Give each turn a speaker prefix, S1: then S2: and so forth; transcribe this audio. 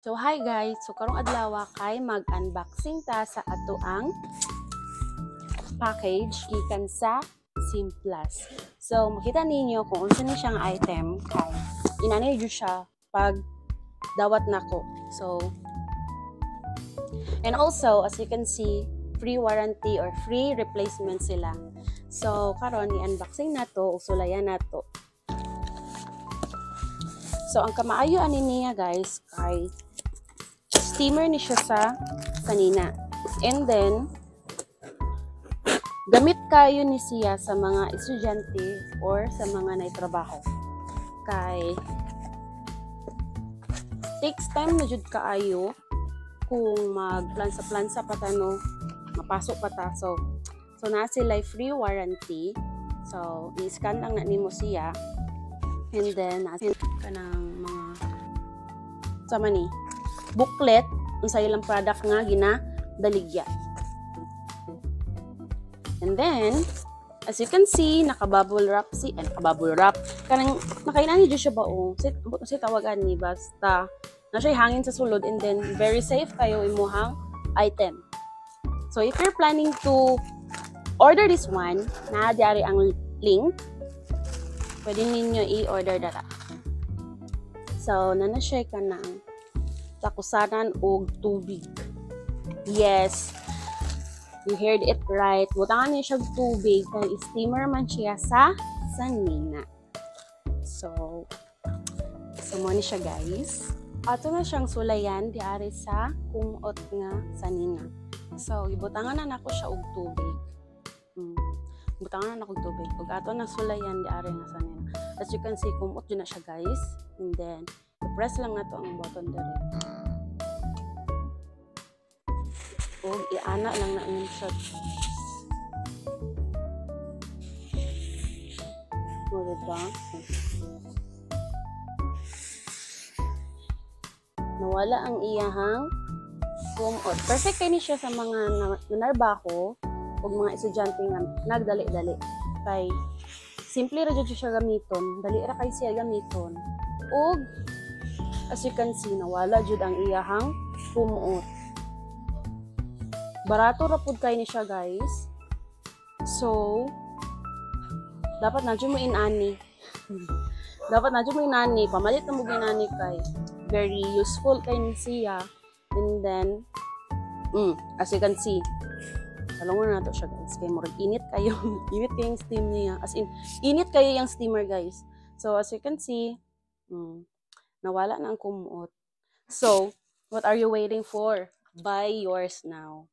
S1: So hi guys, so karong adlaw kay mag-unboxing ta sa ato ang package gikan sa Simplas. So makita ninyo kung unsa ni siyang item kay inani jud siya pag dawat nako. So and also as you can see, free warranty or free replacement sila. So karon i-unboxing nato ug sulayan nato. So ang kamaayo ani niya guys kay steamer ni siya sa kanina. And then, gamit kayo ni siya sa mga estudyante or sa mga naitrabaho. Kay, takes time na jud kaayo kung magplansa-plansa pa tano, mapasok pa ta. So na sila free warranty. So, i-scan lang na nimo siya. And then, nasin ka ng mga sama ni booklet unsa ilang product nga ginadaligya. And then, as you can see, naka-bubble wrap kanang nakainani jud siya baong. Say tawagan ni basta na siya hangin sa sulod and then very safe kayo imuhang item. So if you're planning to order this one, na diari ang link. Pwede ninyo i-order data. So, siya ka ng takusanan og tubig. Yes, you heard it right. Butangan niya siya tubig kay steamer man siya sa sanina. So mo ni siya guys. Ato na siyang sulayan diari sa kumot nga sanina. So ibutangan na nako siya og tubig. Butangan na nako og tubig. Ug ato na sulayan diari nga sanina. As you can see, kumot yun na siya guys. And then press lang na to ang button dire. O iana lang na ang shot. O diba? Nawala ang iyahang kumot. Perfect kayo ni siya sa mga nanarbaho o mga estudyante nga nagdali-dali. Kay simple ra jud siya gamiton. Dali ra kay siya gamiton. O as you can see, nawala jud ang iyahang kumuot. Barato ra pud kay ni siya guys. So dapat na jud mo inani. Pamalit na mo ginani kay very useful kay ni siya. And then as you can see, talungan na to siya guys. Kay murag init kayo. Init kayong steam niya. As in, init kayo yung steamer guys. So as you can see, nawala na ang kumuot. So, what are you waiting for? Buy yours now.